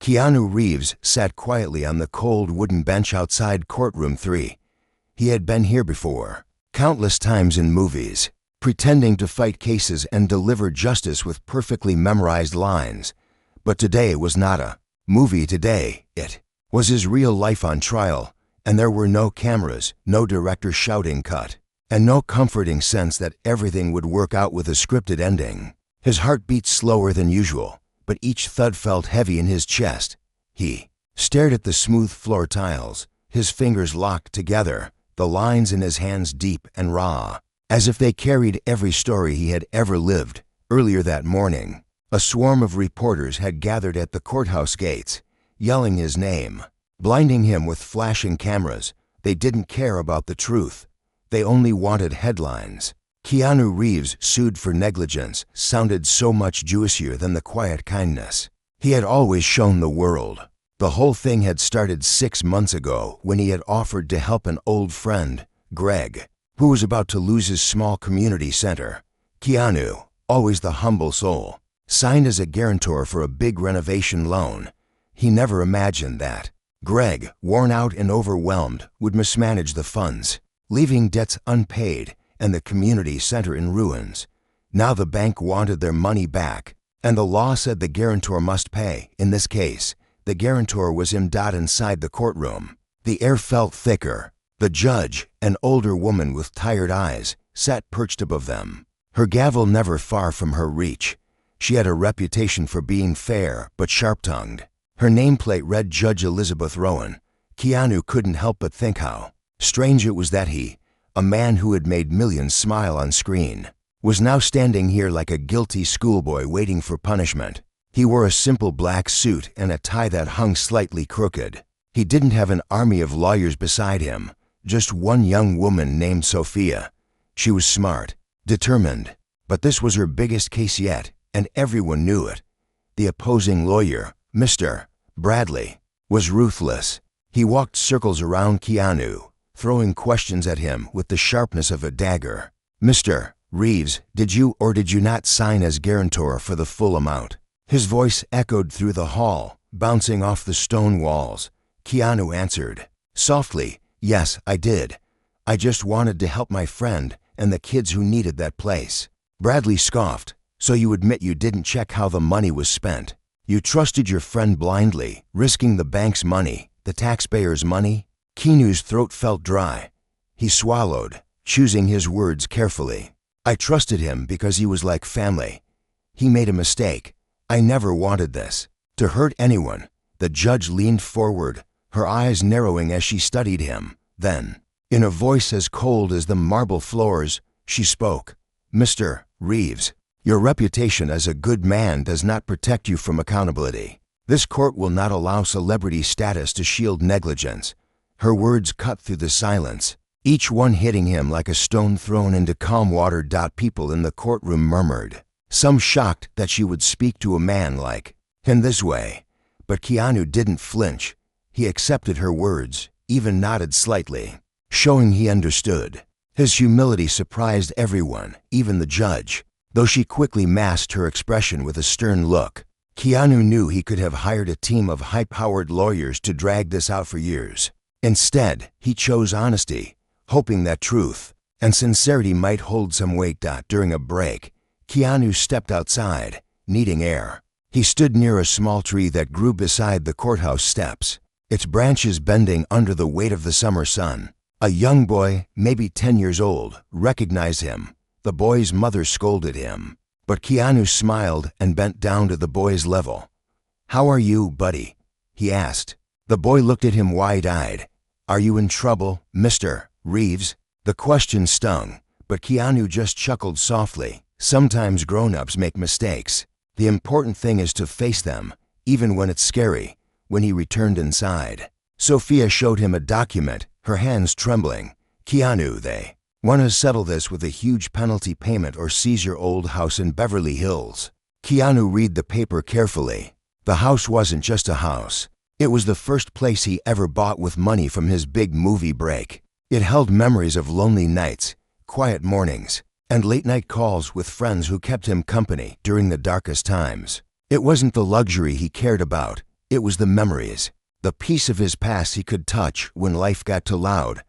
Keanu Reeves sat quietly on the cold wooden bench outside courtroom 3. He had been here before, countless times in movies, pretending to fight cases and deliver justice with perfectly memorized lines. But today was not a movie today, it was his real life on trial, and there were no cameras, no director shouting cut, and no comforting sense that everything would work out with a scripted ending. His heart beat slower than usual, but each thud felt heavy in his chest. He stared at the smooth floor tiles, his fingers locked together, the lines in his hands deep and raw, as if they carried every story he had ever lived. Earlier that morning, a swarm of reporters had gathered at the courthouse gates, yelling his name, blinding him with flashing cameras. They didn't care about the truth. They only wanted headlines. Keanu Reeves sued for negligence sounded so much juicier than the quiet kindness he had always shown the world. The whole thing had started 6 months ago when he had offered to help an old friend, Greg, who was about to lose his small community center. Keanu, always the humble soul, signed as a guarantor for a big renovation loan. He never imagined that Greg, worn out and overwhelmed, would mismanage the funds, leaving debts unpaid and the community center in ruins. Now the bank wanted their money back, and the law said the guarantor must pay. In this case, the guarantor was him. Inside the courtroom, the air felt thicker. The judge, an older woman with tired eyes, sat perched above them, her gavel never far from her reach. She had a reputation for being fair but sharp-tongued. Her nameplate read Judge Elizabeth Rowan. Keanu couldn't help but think how strange it was that he, a man who had made millions smile on screen, was now standing here like a guilty schoolboy waiting for punishment. He wore a simple black suit and a tie that hung slightly crooked. He didn't have an army of lawyers beside him, just one young woman named Sophia. She was smart, determined, but this was her biggest case yet, and everyone knew it. The opposing lawyer, Mr. Bradley, was ruthless. He walked circles around Keanu, throwing questions at him with the sharpness of a dagger. "Mr. Reeves, did you or did you not sign as guarantor for the full amount?" His voice echoed through the hall, bouncing off the stone walls. Keanu answered, softly, "Yes, I did. I just wanted to help my friend and the kids who needed that place." Bradley scoffed. "So you admit you didn't check how the money was spent? You trusted your friend blindly, risking the bank's money, the taxpayers' money?" Keanu's throat felt dry. He swallowed, choosing his words carefully. "I trusted him because he was like family. He made a mistake. I never wanted this to hurt anyone." The judge leaned forward, her eyes narrowing as she studied him. Then, in a voice as cold as the marble floors, she spoke. "Mr. Reeves, your reputation as a good man does not protect you from accountability. This court will not allow celebrity status to shield negligence." Her words cut through the silence, each one hitting him like a stone thrown into calm water. People in the courtroom murmured, some shocked that she would speak to a man like him this way. But Keanu didn't flinch. He accepted her words, even nodded slightly, showing he understood. His humility surprised everyone, even the judge, though she quickly masked her expression with a stern look. Keanu knew he could have hired a team of high-powered lawyers to drag this out for years. Instead, he chose honesty, hoping that truth and sincerity might hold some weight. During a break, Keanu stepped outside, needing air. He stood near a small tree that grew beside the courthouse steps, its branches bending under the weight of the summer sun. A young boy, maybe 10 years old, recognized him. The boy's mother scolded him, but Keanu smiled and bent down to the boy's level. "How are you, buddy?" he asked. The boy looked at him wide-eyed. "Are you in trouble, Mr. Reeves?" The question stung, but Keanu just chuckled softly. Sometimes grown-ups make mistakes. The important thing is to face them, even when it's scary. When he returned inside, Sophia showed him a document, her hands trembling. "Keanu, they want to settle this with a huge penalty payment or seize your old house in Beverly Hills." Keanu read the paper carefully. The house wasn't just a house. It was the first place he ever bought with money from his big movie break. It held memories of lonely nights, quiet mornings, and late-night calls with friends who kept him company during the darkest times. It wasn't the luxury he cared about. It was the memories, the piece of his past he could touch when life got too loud.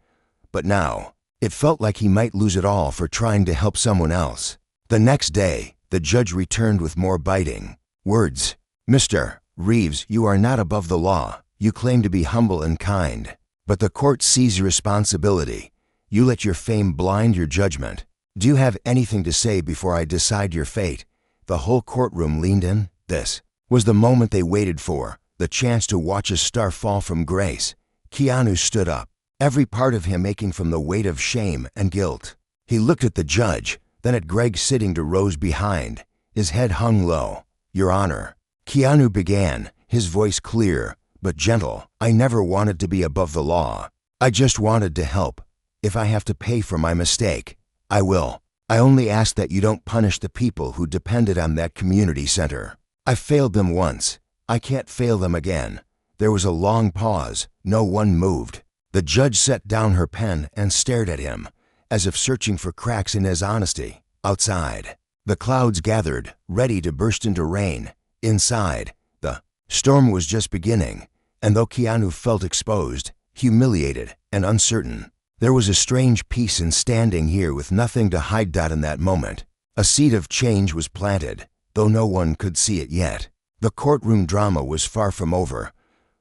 But now, it felt like he might lose it all for trying to help someone else. The next day, the judge returned with more biting words. "Mr. Reeves, you are not above the law. You claim to be humble and kind. But the court sees responsibility. You let your fame blind your judgment. Do you have anything to say before I decide your fate?" The whole courtroom leaned in. This was the moment they waited for, the chance to watch a star fall from grace. Keanu stood up, every part of him aching from the weight of shame and guilt. He looked at the judge, then at Greg sitting to rows behind. His head hung low. "Your Honor," Keanu began, his voice clear but gentle. "I never wanted to be above the law. I just wanted to help. If I have to pay for my mistake, I will. I only ask that you don't punish the people who depended on that community center. I failed them once. I can't fail them again." There was a long pause. No one moved. The judge set down her pen and stared at him, as if searching for cracks in his honesty. Outside, the clouds gathered, ready to burst into rain. Inside, the storm was just beginning, and though Keanu felt exposed, humiliated, and uncertain, there was a strange peace in standing here with nothing to hide. In that moment, a seed of change was planted, though no one could see it yet. The courtroom drama was far from over.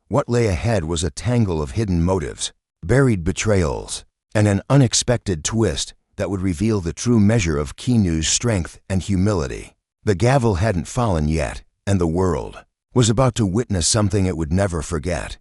What lay ahead was a tangle of hidden motives, buried betrayals, and an unexpected twist that would reveal the true measure of Keanu's strength and humility. The gavel hadn't fallen yet, and the world was about to witness something it would never forget.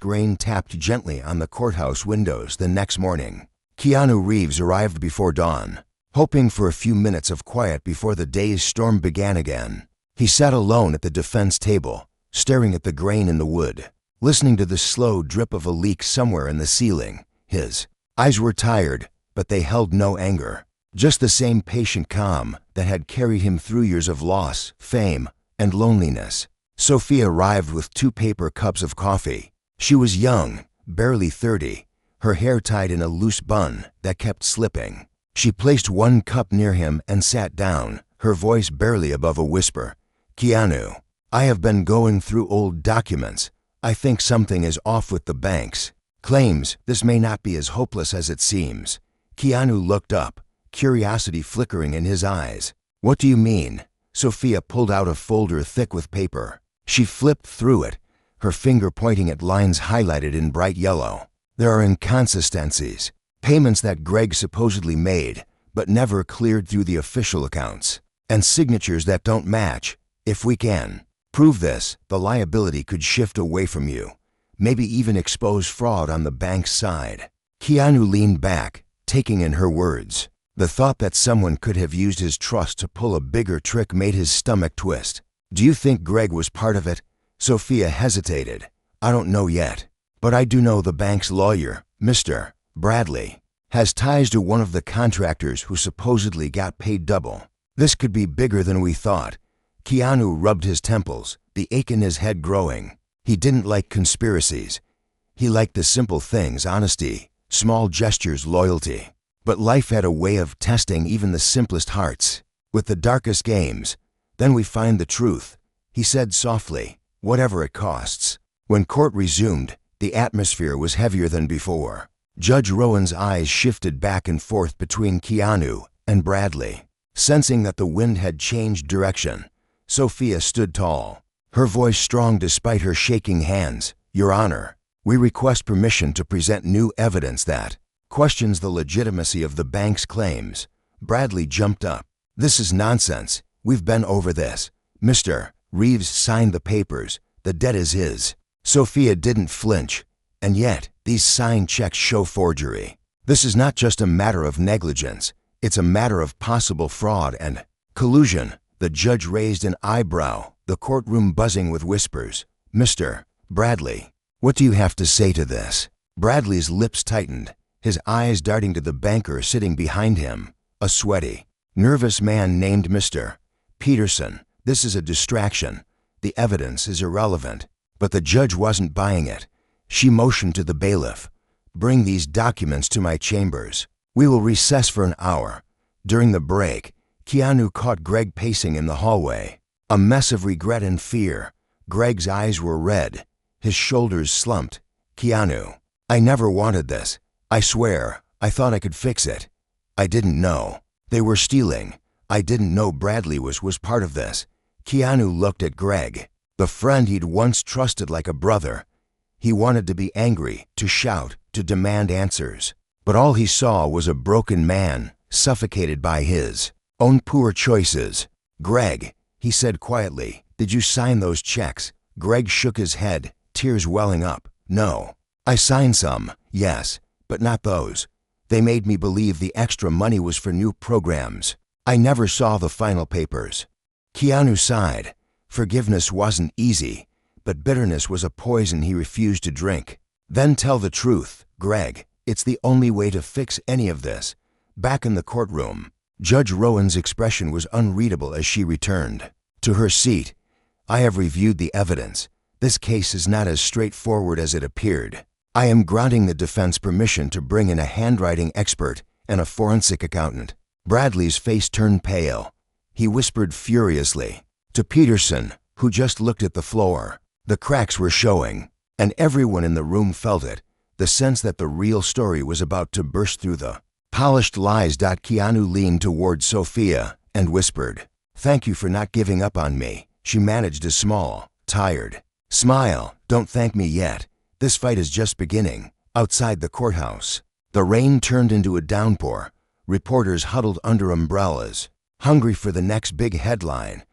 Rain tapped gently on the courthouse windows the next morning. Keanu Reeves arrived before dawn, hoping for a few minutes of quiet before the day's storm began again. He sat alone at the defense table, staring at the grain in the wood, listening to the slow drip of a leak somewhere in the ceiling. His eyes were tired, but they held no anger, just the same patient calm that had carried him through years of loss, fame, and loneliness. Sophia arrived with 2 paper cups of coffee. She was young, barely 30, her hair tied in a loose bun that kept slipping. She placed 1 cup near him and sat down, her voice barely above a whisper. "Keanu, I have been going through old documents. I think something is off with the bank's claims. This may not be as hopeless as it seems." Keanu looked up, curiosity flickering in his eyes. "What do you mean?" Sophia pulled out a folder thick with paper. She flipped through it, her finger pointing at lines highlighted in bright yellow. "There are inconsistencies, payments that Greg supposedly made, but never cleared through the official accounts, and signatures that don't match. If we can prove this, the liability could shift away from you, maybe even expose fraud on the bank's side." Keanu leaned back, taking in her words. The thought that someone could have used his trust to pull a bigger trick made his stomach twist. "Do you think Greg was part of it?" Sophia hesitated. "I don't know yet, but I do know the bank's lawyer, Mr. Bradley, has ties to one of the contractors who supposedly got paid double. This could be bigger than we thought." Keanu rubbed his temples, the ache in his head growing. He didn't like conspiracies. He liked the simple things, honesty, small gestures, loyalty. But life had a way of testing even the simplest hearts. "With the darkest games, then we find the truth," he said softly, "whatever it costs." When court resumed, the atmosphere was heavier than before. Judge Rowan's eyes shifted back and forth between Keanu and Bradley. Sensing that the wind had changed direction, Sophia stood tall, her voice strong despite her shaking hands. "Your Honor, we request permission to present new evidence that questions the legitimacy of the bank's claims." Bradley jumped up. "This is nonsense. We've been over this. Mr. Reeves signed the papers. The debt is his." Sophia didn't flinch. "And yet, these signed checks show forgery. This is not just a matter of negligence. It's a matter of possible fraud and collusion." The judge raised an eyebrow, the courtroom buzzing with whispers. "Mr. Bradley, what do you have to say to this?" Bradley's lips tightened, his eyes darting to the banker sitting behind him, a sweaty, nervous man named Mr. Peterson. "This is a distraction. The evidence is irrelevant." But the judge wasn't buying it. She motioned to the bailiff. "Bring these documents to my chambers. We will recess for an hour." During the break, Keanu caught Greg pacing in the hallway, a mess of regret and fear. Greg's eyes were red. His shoulders slumped. "Keanu, I never wanted this. I swear, I thought I could fix it. I didn't know. They were stealing. I didn't know Bradley was part of this." Keanu looked at Greg, the friend he'd once trusted like a brother. He wanted to be angry, to shout, to demand answers. But all he saw was a broken man, suffocated by his own poor choices. "Greg," he said quietly, "did you sign those checks?" Greg shook his head, tears welling up. "No. I signed some, yes, but not those. They made me believe the extra money was for new programs. I never saw the final papers." Keanu sighed. Forgiveness wasn't easy, but bitterness was a poison he refused to drink. "Then tell the truth, Greg. It's the only way to fix any of this." Back in the courtroom, Judge Rowan's expression was unreadable as she returned to her seat. "I have reviewed the evidence. This case is not as straightforward as it appeared. I am granting the defense permission to bring in a handwriting expert and a forensic accountant." Bradley's face turned pale. He whispered furiously to Peterson, who just looked at the floor. The cracks were showing, and everyone in the room felt it, the sense that the real story was about to burst through the polished lies. Keanu leaned toward Sophia and whispered, "Thank you for not giving up on me." She managed a small, tired smile. "Don't thank me yet. This fight is just beginning." Outside the courthouse, the rain turned into a downpour. Reporters huddled under umbrellas, hungry for the next big headline.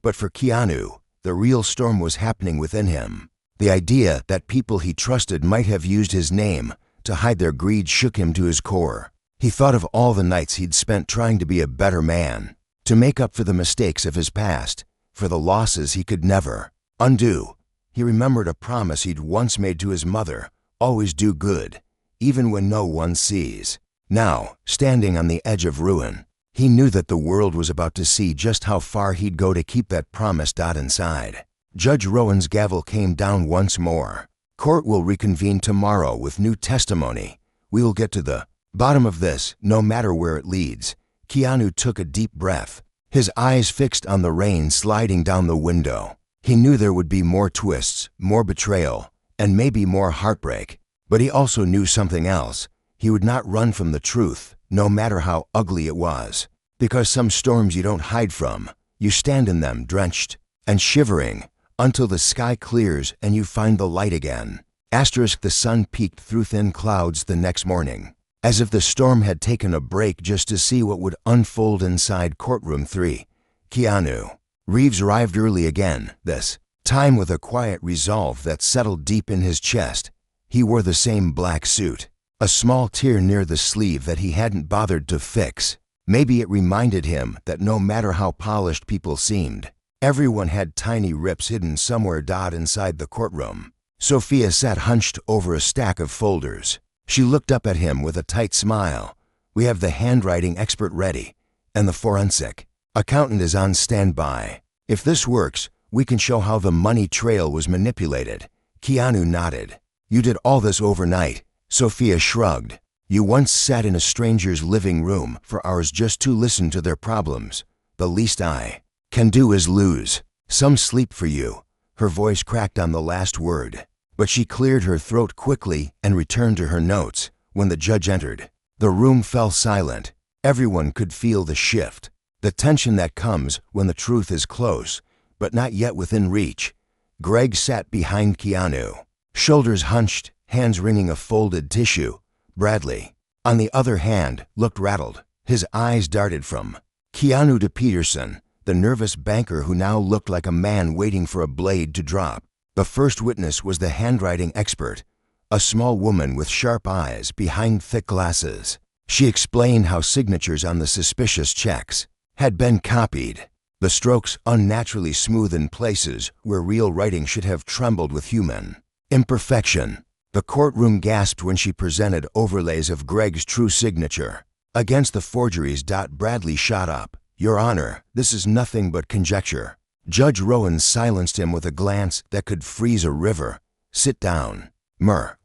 But for Keanu, the real storm was happening within him. The idea that people he trusted might have used his name to hide their greed shook him to his core. He thought of all the nights he'd spent trying to be a better man, to make up for the mistakes of his past, for the losses he could never undo. He remembered a promise he'd once made to his mother: always do good, even when no one sees. Now, standing on the edge of ruin, he knew that the world was about to see just how far he'd go to keep that promise. Inside, Judge Rowan's gavel came down once more. "Court will reconvene tomorrow with new testimony. We will get to the bottom of this, no matter where it leads." Keanu took a deep breath, his eyes fixed on the rain sliding down the window. He knew there would be more twists, more betrayal, and maybe more heartbreak. But he also knew something else. He would not run from the truth, no matter how ugly it was. Because some storms you don't hide from, you stand in them drenched and shivering until the sky clears and you find the light again. The sun peeked through thin clouds the next morning, as if the storm had taken a break just to see what would unfold inside courtroom 3. Keanu Reeves arrived early again, this time with a quiet resolve that settled deep in his chest. He wore the same black suit, a small tear near the sleeve that he hadn't bothered to fix. Maybe it reminded him that no matter how polished people seemed, everyone had tiny rips hidden somewhere. Inside the courtroom, Sophia sat hunched over a stack of folders. She looked up at him with a tight smile. "We have the handwriting expert ready, and the forensic accountant is on standby. If this works, we can show how the money trail was manipulated." Keanu nodded. "You did all this overnight?" Sophia shrugged. "You once sat in a stranger's living room for hours just to listen to their problems. The least I can do is lose some sleep for you." Her voice cracked on the last word, but she cleared her throat quickly and returned to her notes. When the judge entered, the room fell silent. Everyone could feel the shift, the tension that comes when the truth is close, but not yet within reach. Greg sat behind Keanu, shoulders hunched, hands wringing a folded tissue. Bradley, on the other hand, looked rattled. His eyes darted from Keanu to Peterson, the nervous banker who now looked like a man waiting for a blade to drop. The first witness was the handwriting expert, a small woman with sharp eyes behind thick glasses. She explained how signatures on the suspicious checks had been copied, the strokes unnaturally smooth in places where real writing should have trembled with human imperfection. The courtroom gasped when she presented overlays of Greg's true signature against the forgeries. Bradley shot up. "Your Honor, this is nothing but conjecture." Judge Rowan silenced him with a glance that could freeze a river. "Sit down,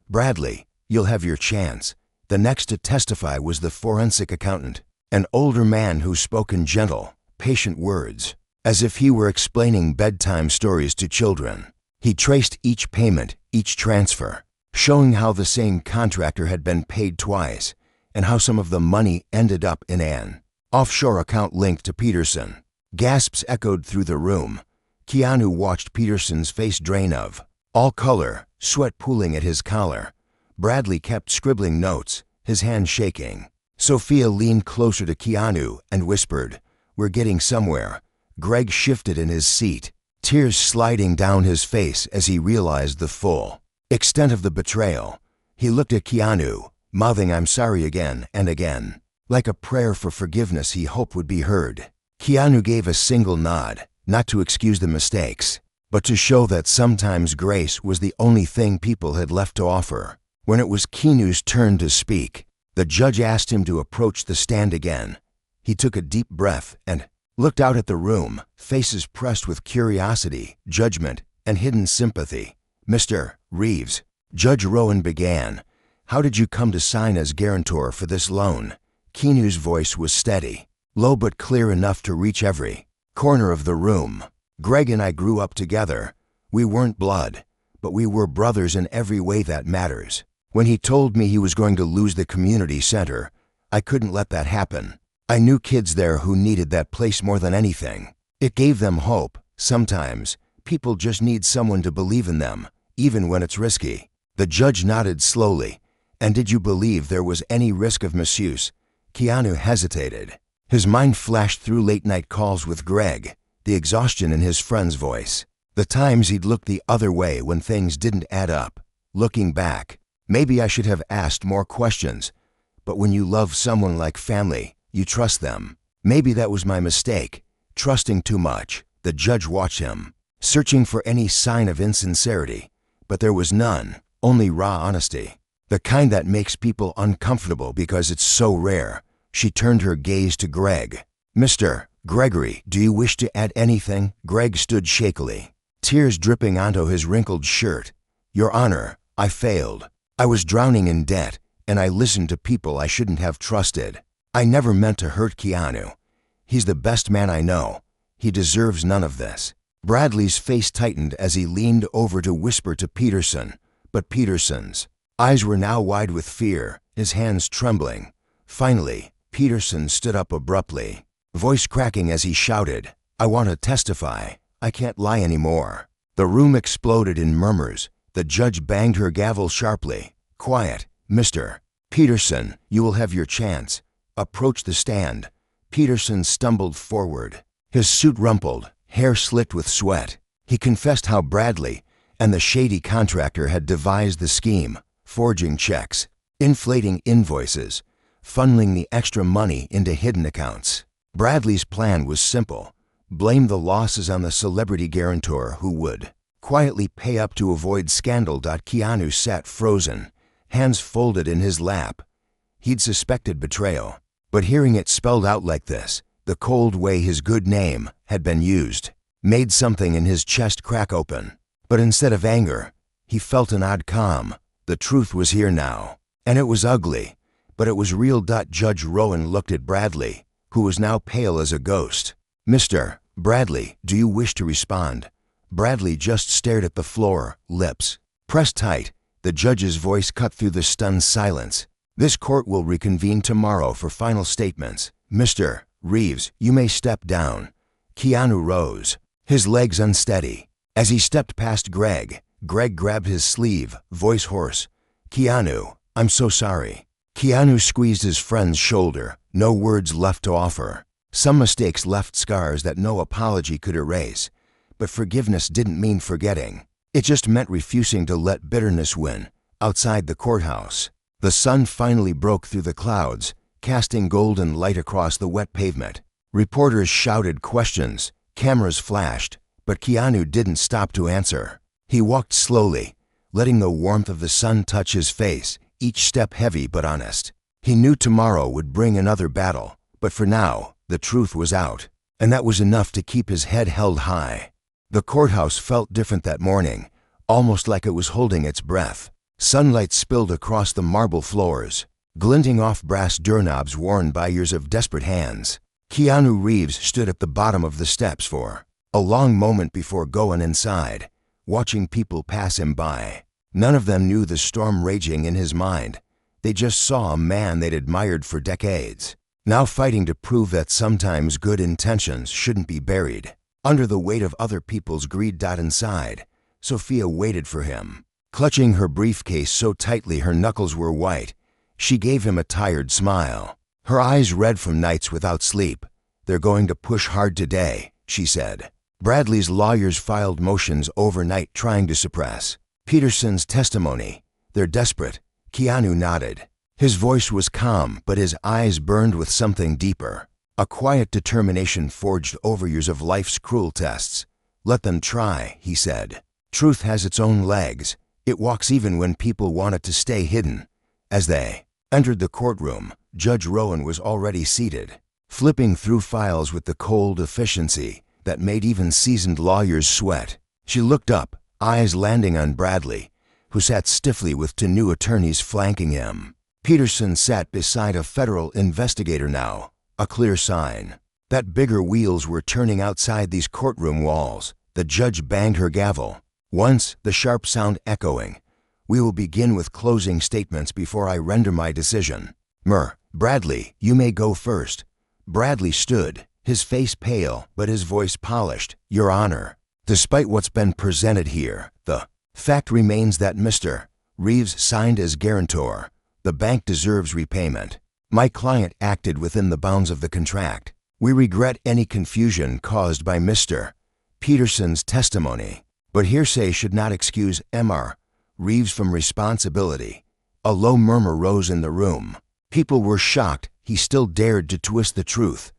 Bradley, you'll have your chance." The next to testify was the forensic accountant, an older man who spoke in gentle, patient words. as if he were explaining bedtime stories to children. He traced each payment, each transfer, showing how the same contractor had been paid twice and how some of the money ended up in an offshore account linked to Peterson. Gasps echoed through the room. Keanu watched Peterson's face drain of all color, sweat pooling at his collar. Bradley kept scribbling notes, his hand shaking. Sophia leaned closer to Keanu and whispered, "We're getting somewhere." Greg shifted in his seat, tears sliding down his face as he realized the full extent of the betrayal. He looked at Keanu, mouthing "I'm sorry" again and again, like a prayer for forgiveness he hoped would be heard. Keanu gave a single nod, not to excuse the mistakes, but to show that sometimes grace was the only thing people had left to offer. When it was Keanu's turn to speak, the judge asked him to approach the stand again. He took a deep breath and looked out at the room, faces pressed with curiosity, judgment, and hidden sympathy. "Mr. Reeves," Judge Rowan began, "how did you come to sign as guarantor for this loan?" Keanu's voice was steady, low but clear enough to reach every corner of the room. "Greg and I grew up together. We weren't blood, but we were brothers in every way that matters. When he told me he was going to lose the community center, I couldn't let that happen. I knew kids there who needed that place more than anything. It gave them hope. Sometimes, people just need someone to believe in them, even when it's risky." The judge nodded slowly. "And did you believe there was any risk of misuse?" Keanu hesitated. His mind flashed through late-night calls with Greg, the exhaustion in his friend's voice, the times he'd looked the other way when things didn't add up. Looking back, maybe I should have asked more questions, but when you love someone like family, you trust them. Maybe that was my mistake, trusting too much. The judge watched him, searching for any sign of insincerity, but there was none, only raw honesty, the kind that makes people uncomfortable because it's so rare. She turned her gaze to Greg. "Mr. Gregory, do you wish to add anything?" Greg stood shakily, tears dripping onto his wrinkled shirt. "Your Honor, I failed. I was drowning in debt, and I listened to people I shouldn't have trusted. I never meant to hurt Keanu. He's the best man I know. He deserves none of this." Bradley's face tightened as he leaned over to whisper to Peterson, but Peterson's eyes were now wide with fear, his hands trembling. Finally, Peterson stood up abruptly, voice cracking as he shouted, "I want to testify. I can't lie anymore." The room exploded in murmurs. The judge banged her gavel sharply. "Quiet, Mr. Peterson, you will have your chance. Approach the stand." Peterson stumbled forward, his suit rumpled, hair slicked with sweat. He confessed how Bradley and the shady contractor had devised the scheme, forging checks, inflating invoices, funneling the extra money into hidden accounts. Bradley's plan was simple: blame the losses on the celebrity guarantor who would quietly pay up to avoid scandal. Keanu sat frozen, hands folded in his lap. He'd suspected betrayal, but hearing it spelled out like this, the cold way his good name had been used, made something in his chest crack open. But instead of anger, he felt an odd calm. The truth was here now, and it was ugly, but it was real. Judge Rowan looked at Bradley, who was now pale as a ghost. "Mr. Bradley, do you wish to respond?" Bradley just stared at the floor, lips pressed tight. The judge's voice cut through the stunned silence. "This court will reconvene tomorrow for final statements. Mr. Reeves, you may step down." Keanu rose, his legs unsteady. As he stepped past Greg grabbed his sleeve, voice hoarse. "Keanu, I'm so sorry." Keanu squeezed his friend's shoulder, no words left to offer. Some mistakes left scars that no apology could erase, but forgiveness didn't mean forgetting. It just meant refusing to let bitterness win. Outside the courthouse, the sun finally broke through the clouds, casting golden light across the wet pavement. Reporters shouted questions, cameras flashed, but Keanu didn't stop to answer. He walked slowly, letting the warmth of the sun touch his face, each step heavy but honest. He knew tomorrow would bring another battle, but for now, the truth was out, and that was enough to keep his head held high. The courthouse felt different that morning, almost like it was holding its breath. Sunlight spilled across the marble floors, glinting off brass doorknobs worn by years of desperate hands. Keanu Reeves stood at the bottom of the steps for a long moment before going inside, watching people pass him by. None of them knew the storm raging in his mind. They just saw a man they'd admired for decades, now fighting to prove that sometimes good intentions shouldn't be buried under the weight of other people's greed. Inside, Sophia waited for him, clutching her briefcase so tightly her knuckles were white. She gave him a tired smile, her eyes red from nights without sleep. "They're going to push hard today," she said. Bradley's lawyers filed motions overnight trying to suppress Peterson's testimony. "They're desperate." Keanu nodded. His voice was calm, but his eyes burned with something deeper, a quiet determination forged over years of life's cruel tests. "Let them try," he said. "Truth has its own legs. It walks even when people want it to stay hidden." As they entered the courtroom, Judge Rowan was already seated, flipping through files with the cold efficiency that made even seasoned lawyers sweat. She looked up, eyes landing on Bradley, who sat stiffly with two new attorneys flanking him. Peterson sat beside a federal investigator now, a clear sign that bigger wheels were turning outside these courtroom walls. The judge banged her gavel, once the sharp sound echoing. "We will begin with closing statements before I render my decision. Bradley, you may go first." Bradley stood, his face pale but his voice polished. "Your Honor, despite what's been presented here, the fact remains that Mr. Reeves signed as guarantor. The bank deserves repayment. My client acted within the bounds of the contract. We regret any confusion caused by Mr. Peterson's testimony, but hearsay should not excuse Mr. Reeves from responsibility." A low murmur rose in the room. People were shocked he still dared to twist the truth.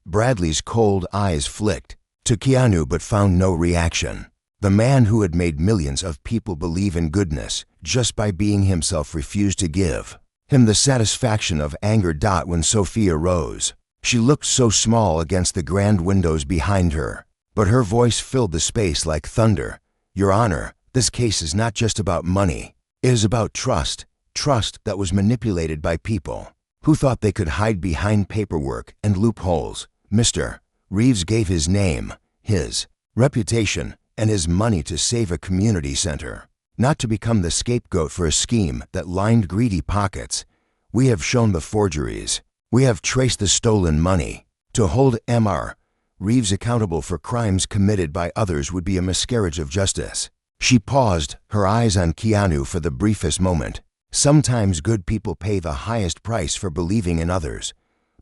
Bradley's cold eyes flicked to Keanu but found no reaction. The man who had made millions of people believe in goodness just by being himself refused to give him the satisfaction of anger. When Sophia rose, she looked so small against the grand windows behind her, but her voice filled the space like thunder. "Your Honor, this case is not just about money. It is about trust. Trust that was manipulated by people who thought they could hide behind paperwork and loopholes. Mr. Reeves gave his name, his reputation, and his money to save a community center, not to become the scapegoat for a scheme that lined greedy pockets. We have shown the forgeries. We have traced the stolen money. To hold Mr. Reeves accountable for crimes committed by others would be a miscarriage of justice." She paused, her eyes on Keanu for the briefest moment. "Sometimes good people pay the highest price for believing in others.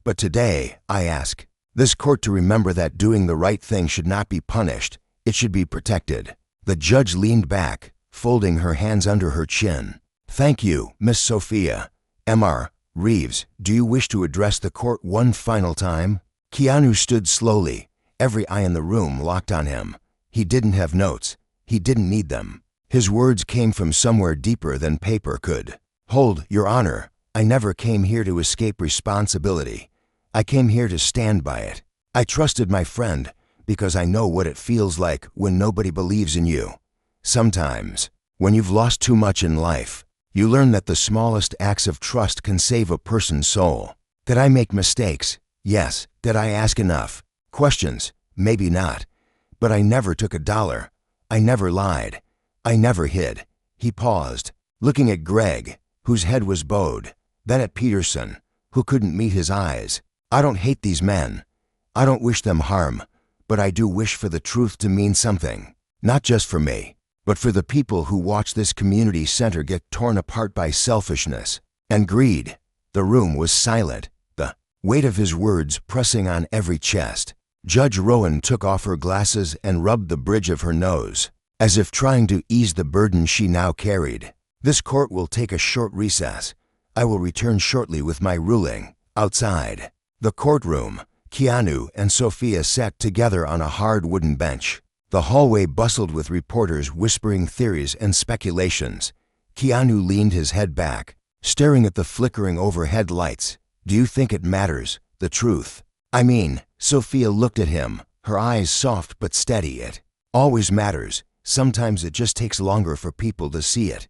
But today, I ask this court to remember that doing the right thing should not be punished. It should be protected." The judge leaned back, folding her hands under her chin. "Thank you, Miss Sophia. Mr. Reeves, do you wish to address the court one final time?" Keanu stood slowly, every eye in the room locked on him. He didn't have notes. He didn't need them. His words came from somewhere deeper than paper could hold. "Your Honor, I never came here to escape responsibility. I came here to stand by it. I trusted my friend because I know what it feels like when nobody believes in you. Sometimes, when you've lost too much in life, you learn that the smallest acts of trust can save a person's soul. Did I make mistakes? Yes. Did I ask enough questions? Maybe not. But I never took $1. I never lied. I never hid." He paused, looking at Greg, whose head was bowed, then at Peterson, who couldn't meet his eyes. "I don't hate these men. I don't wish them harm, but I do wish for the truth to mean something. Not just for me, but for the people who watch this community center get torn apart by selfishness and greed." The room was silent, the weight of his words pressing on every chest. Judge Rowan took off her glasses and rubbed the bridge of her nose, as if trying to ease the burden she now carried. "This court will take a short recess. I will return shortly with my ruling." Outside the courtroom, Keanu and Sophia sat together on a hard wooden bench. The hallway bustled with reporters whispering theories and speculations. Keanu leaned his head back, staring at the flickering overhead lights. "Do you think it matters, the truth?" "I mean," Sophia looked at him, her eyes soft but steady. "It always matters. Sometimes it just takes longer for people to see it."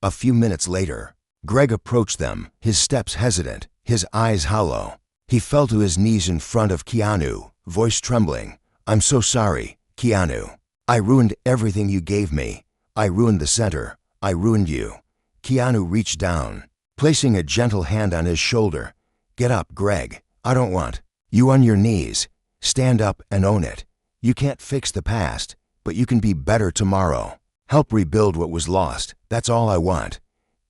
A few minutes later, Greg approached them, his steps hesitant, his eyes hollow. He fell to his knees in front of Keanu, voice trembling. "I'm so sorry, Keanu. I ruined everything you gave me. I ruined the center. I ruined you." Keanu reached down, placing a gentle hand on his shoulder. "Get up, Greg. I don't want you on your knees. Stand up and own it. You can't fix the past, but you can be better tomorrow. Help rebuild what was lost. That's all I want."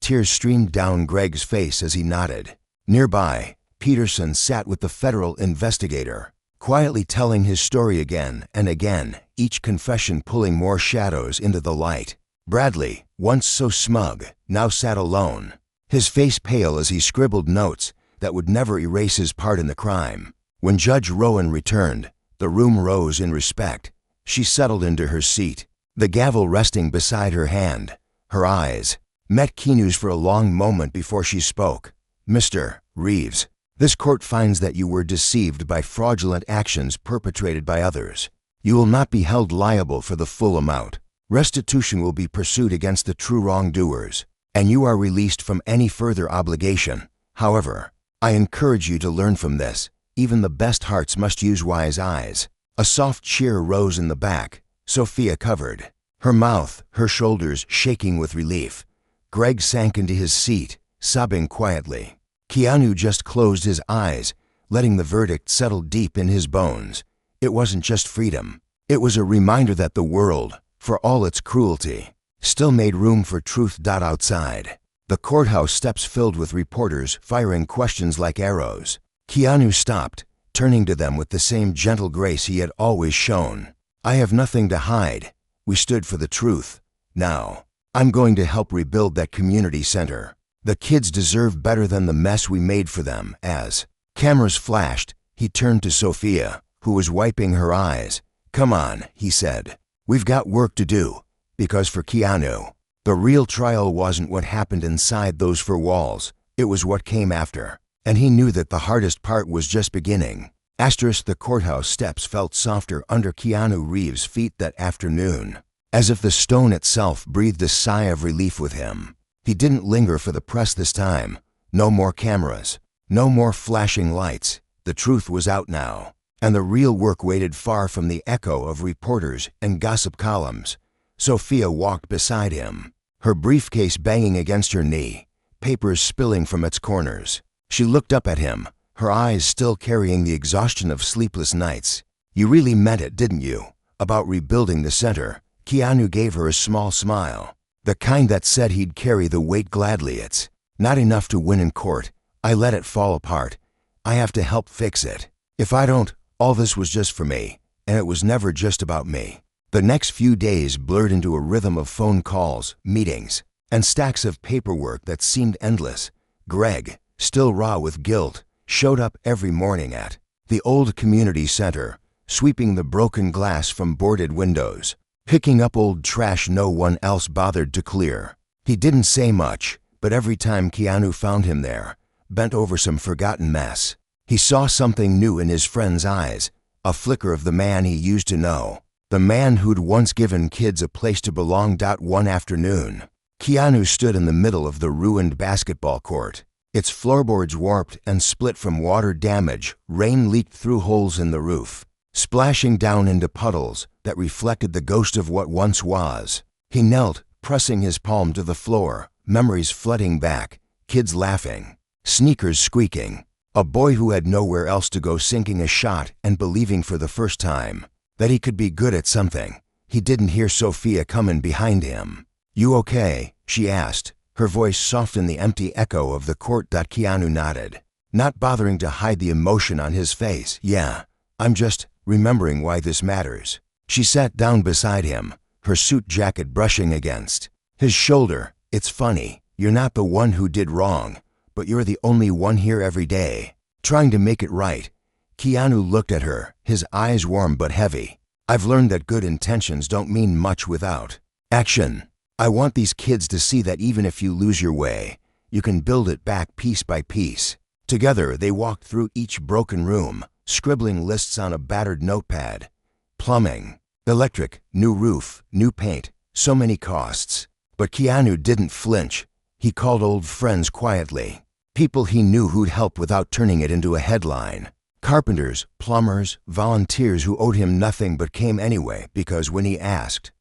Tears streamed down Greg's face as he nodded. Nearby, Peterson sat with the federal investigator, quietly telling his story again and again, each confession pulling more shadows into the light. Bradley, once so smug, now sat alone, his face pale as he scribbled notes that would never erase his part in the crime. When Judge Rowan returned, the room rose in respect. She settled into her seat, the gavel resting beside her hand. Her eyes met Keanu's for a long moment before she spoke. "Mr. Reeves, this court finds that you were deceived by fraudulent actions perpetrated by others. You will not be held liable for the full amount. Restitution will be pursued against the true wrongdoers, and you are released from any further obligation. However, I encourage you to learn from this. Even the best hearts must use wise eyes." A soft cheer rose in the back. Sophia covered her mouth, her shoulders shaking with relief. Greg sank into his seat, sobbing quietly. Keanu just closed his eyes, letting the verdict settle deep in his bones. It wasn't just freedom. It was a reminder that the world, for all its cruelty, still made room for truth. Outside, the courthouse steps filled with reporters firing questions like arrows. Keanu stopped, turning to them with the same gentle grace he had always shown. "I have nothing to hide. We stood for the truth. Now, I'm going to help rebuild that community center. The kids deserve better than the mess we made for them." As cameras flashed, he turned to Sophia, who was wiping her eyes. "Come on," he said. "We've got work to do." Because for Keanu, the real trial wasn't what happened inside those four walls. It was what came after. And he knew that the hardest part was just beginning. The courthouse steps felt softer under Keanu Reeves' feet that afternoon, as if the stone itself breathed a sigh of relief with him. He didn't linger for the press this time. No more cameras. No more flashing lights. The truth was out now, and the real work waited far from the echo of reporters and gossip columns. Sophia walked beside him, her briefcase banging against her knee, papers spilling from its corners. She looked up at him, her eyes still carrying the exhaustion of sleepless nights. "You really meant it, didn't you? About rebuilding the center?" Keanu gave her a small smile, the kind that said he'd carry the weight gladly. "It's not enough to win in court. I let it fall apart. I have to help fix it. If I don't, all this was just for me, and it was never just about me." The next few days blurred into a rhythm of phone calls, meetings, and stacks of paperwork that seemed endless. Greg, still raw with guilt, showed up every morning at the old community center, sweeping the broken glass from boarded windows, picking up old trash no one else bothered to clear. He didn't say much, but every time Keanu found him there, bent over some forgotten mess, he saw something new in his friend's eyes, a flicker of the man he used to know, the man who'd once given kids a place to belong. One afternoon, Keanu stood in the middle of the ruined basketball court. Its floorboards warped and split from water damage. Rain leaked through holes in the roof, splashing down into puddles that reflected the ghost of what once was. He knelt, pressing his palm to the floor, memories flooding back, kids laughing, sneakers squeaking, a boy who had nowhere else to go sinking a shot and believing for the first time that he could be good at something. He didn't hear Sophia coming behind him. "You okay?" she asked, her voice soft in the empty echo of the court. Keanu nodded, not bothering to hide the emotion on his face. "Yeah, I'm just remembering why this matters." She sat down beside him, her suit jacket brushing against his shoulder. "It's funny, you're not the one who did wrong, but you're the only one here every day, trying to make it right." Keanu looked at her, his eyes warm but heavy. "I've learned that good intentions don't mean much without action. I want these kids to see that even if you lose your way, you can build it back piece by piece." Together, they walked through each broken room, scribbling lists on a battered notepad. Plumbing, electric, new roof, new paint, so many costs. But Keanu didn't flinch. He called old friends quietly. People he knew who'd help without turning it into a headline. Carpenters, plumbers, volunteers who owed him nothing but came anyway because when he asked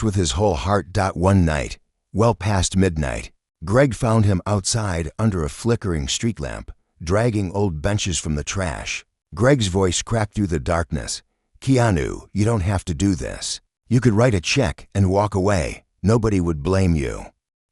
with his whole heart. One night, well past midnight, Greg found him outside under a flickering street lamp, dragging old benches from the trash. Greg's voice cracked through the darkness. "Keanu, you don't have to do this. You could write a check and walk away. Nobody would blame you."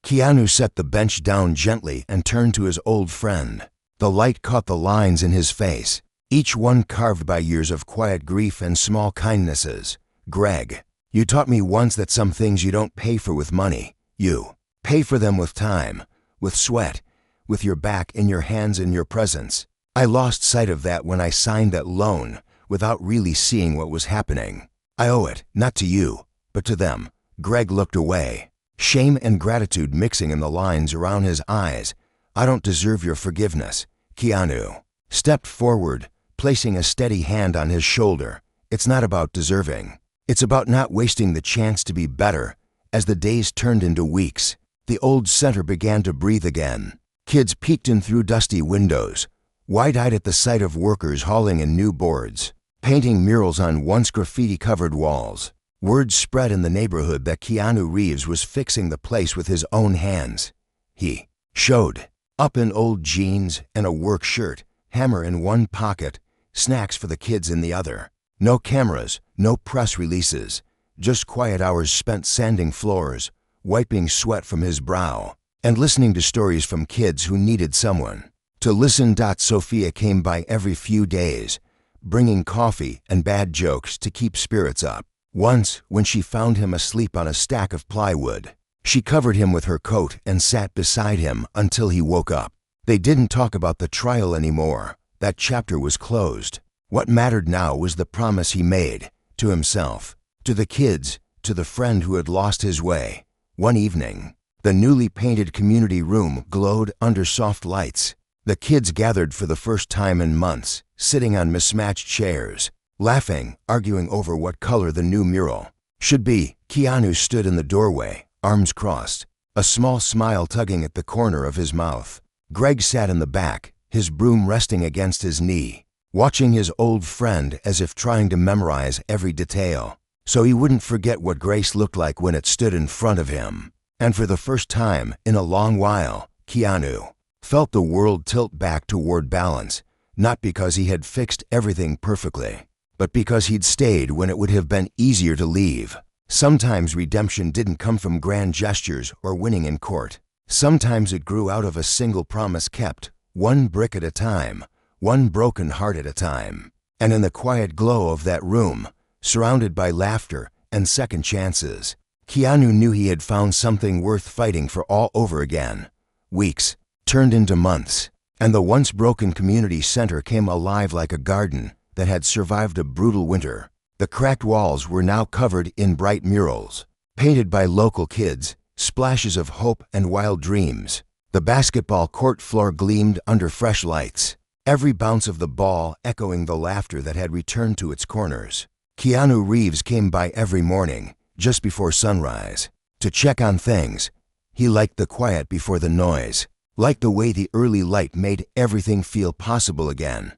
Keanu set the bench down gently and turned to his old friend. The light caught the lines in his face, each one carved by years of quiet grief and small kindnesses. "Greg, you taught me once that some things you don't pay for with money. You pay for them with time, with sweat, with your back in your hands and your presence. I lost sight of that when I signed that loan without really seeing what was happening. I owe it, not to you, but to them." Greg looked away, shame and gratitude mixing in the lines around his eyes. "I don't deserve your forgiveness." Keanu stepped forward, placing a steady hand on his shoulder. "It's not about deserving. It's about not wasting the chance to be better." As the days turned into weeks, the old center began to breathe again. Kids peeked in through dusty windows, wide-eyed at the sight of workers hauling in new boards, painting murals on once graffiti-covered walls. Word spread in the neighborhood that Keanu Reeves was fixing the place with his own hands. He showed up in old jeans and a work shirt, hammer in one pocket, snacks for the kids in the other. No cameras, no press releases, just quiet hours spent sanding floors, wiping sweat from his brow, and listening to stories from kids who needed someone to listen. Sophia came by every few days, bringing coffee and bad jokes to keep spirits up. Once, when she found him asleep on a stack of plywood, she covered him with her coat and sat beside him until he woke up. They didn't talk about the trial anymore. That chapter was closed. What mattered now was the promise he made to himself, to the kids, to the friend who had lost his way. One evening, the newly painted community room glowed under soft lights. The kids gathered for the first time in months, sitting on mismatched chairs, laughing, arguing over what color the new mural should be. Keanu stood in the doorway, arms crossed, a small smile tugging at the corner of his mouth. Greg sat in the back, his broom resting against his knee, watching his old friend as if trying to memorize every detail, so he wouldn't forget what grace looked like when it stood in front of him. And for the first time in a long while, Keanu felt the world tilt back toward balance, not because he had fixed everything perfectly, but because he'd stayed when it would have been easier to leave. Sometimes redemption didn't come from grand gestures or winning in court. Sometimes it grew out of a single promise kept, one brick at a time, one broken heart at a time. And in the quiet glow of that room, surrounded by laughter and second chances, Keanu knew he had found something worth fighting for all over again. Weeks turned into months, and the once broken community center came alive like a garden that had survived a brutal winter. The cracked walls were now covered in bright murals, painted by local kids, splashes of hope and wild dreams. The basketball court floor gleamed under fresh lights, every bounce of the ball echoing the laughter that had returned to its corners. Keanu Reeves came by every morning, just before sunrise, to check on things. He liked the quiet before the noise, liked the way the early light made everything feel possible again.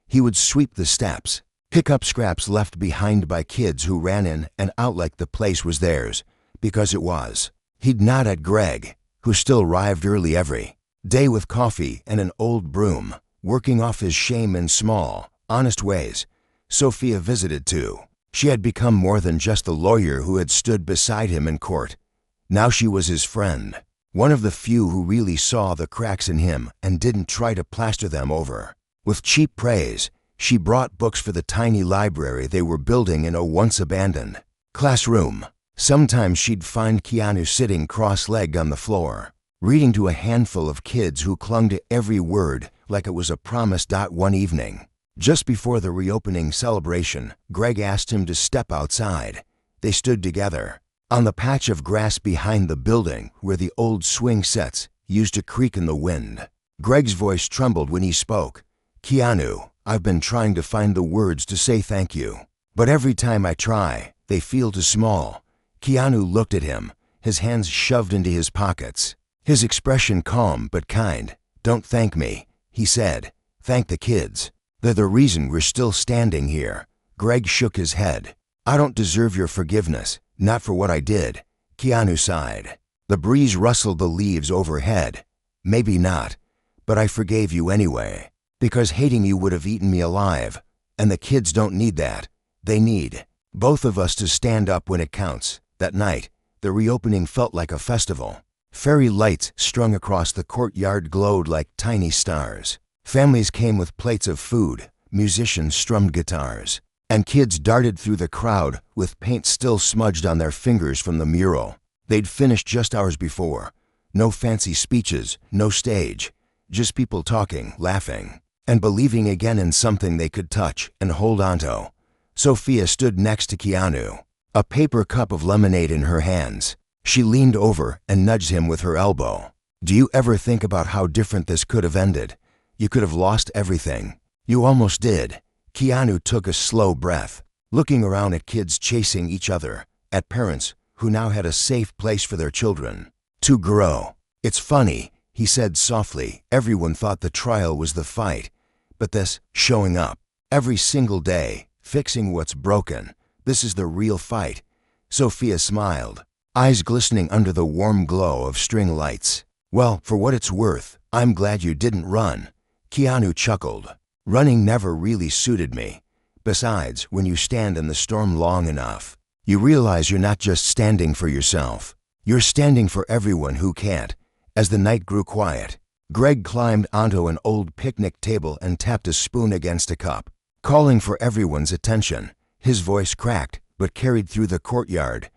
He would sweep the steps, pick up scraps left behind by kids who ran in and out like the place was theirs, because it was. He'd nod at Greg, who still arrived early every day with coffee and an old broom, working off his shame in small, honest ways. Sophia visited too. She had become more than just the lawyer who had stood beside him in court. Now she was his friend, one of the few who really saw the cracks in him and didn't try to plaster them over with cheap praise. She brought books for the tiny library they were building in a once-abandoned classroom. Sometimes she'd find Keanu sitting cross-legged on the floor, reading to a handful of kids who clung to every word like it was a promise. One evening, just before the reopening celebration, Greg asked him to step outside. They stood together on the patch of grass behind the building where the old swing sets used to creak in the wind. Greg's voice trembled when he spoke. "Keanu, I've been trying to find the words to say thank you, but every time I try, they feel too small." Keanu looked at him, his hands shoved into his pockets, his expression calm but kind. "Don't thank me," he said. "Thank the kids. They're the reason we're still standing here." Greg shook his head. "I don't deserve your forgiveness, not for what I did." Keanu sighed. The breeze rustled the leaves overhead. "Maybe not, but I forgave you anyway, because hating you would have eaten me alive. And the kids don't need that. They need both of us to stand up when it counts." That night, the reopening felt like a festival. Fairy lights strung across the courtyard glowed like tiny stars. Families came with plates of food, musicians strummed guitars, and kids darted through the crowd with paint still smudged on their fingers from the mural they'd finished just hours before. No fancy speeches, no stage, just people talking, laughing, and believing again in something they could touch and hold onto. Sophia stood next to Keanu, a paper cup of lemonade in her hands. She leaned over and nudged him with her elbow. "Do you ever think about how different this could have ended? You could have lost everything. You almost did." Keanu took a slow breath, looking around at kids chasing each other, at parents who now had a safe place for their children to grow. "It's funny," he said softly. "Everyone thought the trial was the fight, but this showing up every single day, fixing what's broken, this is the real fight." Sophia smiled, eyes glistening under the warm glow of string lights. "Well, for what it's worth, I'm glad you didn't run." Keanu chuckled. "Running never really suited me. Besides, when you stand in the storm long enough, you realize you're not just standing for yourself. You're standing for everyone who can't." As the night grew quiet, Greg climbed onto an old picnic table and tapped a spoon against a cup, calling for everyone's attention. His voice cracked, but carried through the courtyard.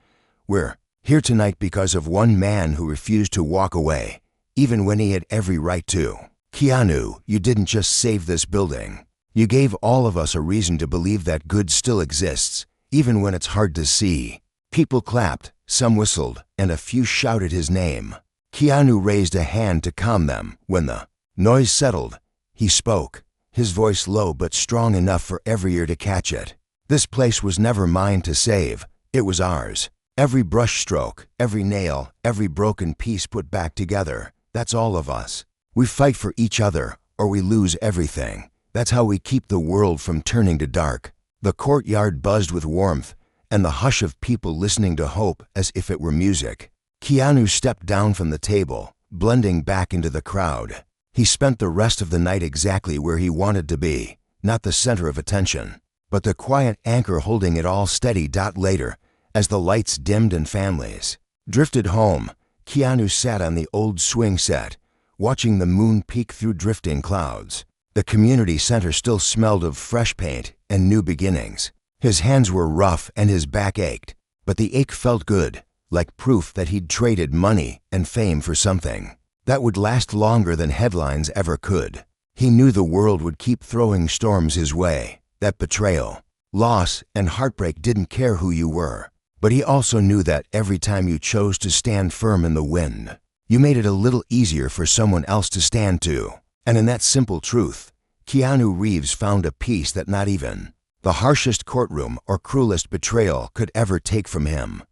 "We're here tonight because of one man who refused to walk away, even when he had every right to. Keanu, you didn't just save this building. You gave all of us a reason to believe that good still exists, even when it's hard to see." People clapped, some whistled, and a few shouted his name. Keanu raised a hand to calm them. When the noise settled, he spoke, his voice low but strong enough for every ear to catch it. "This place was never mine to save. It was ours. Every brushstroke, every nail, every broken piece put back together, that's all of us. We fight for each other, or we lose everything. That's how we keep the world from turning to dark." The courtyard buzzed with warmth, and the hush of people listening to hope as if it were music. Keanu stepped down from the table, blending back into the crowd. He spent the rest of the night exactly where he wanted to be, not the center of attention, but the quiet anchor holding it all steady. Later, as the lights dimmed and families drifted home, Keanu sat on the old swing set, watching the moon peek through drifting clouds. The community center still smelled of fresh paint and new beginnings. His hands were rough and his back ached, but the ache felt good, like proof that he'd traded money and fame for something that would last longer than headlines ever could. He knew the world would keep throwing storms his way, that betrayal, loss, and heartbreak didn't care who you were. But he also knew that every time you chose to stand firm in the wind, you made it a little easier for someone else to stand to. And in that simple truth, Keanu Reeves found a peace that not even the harshest courtroom or cruelest betrayal could ever take from him.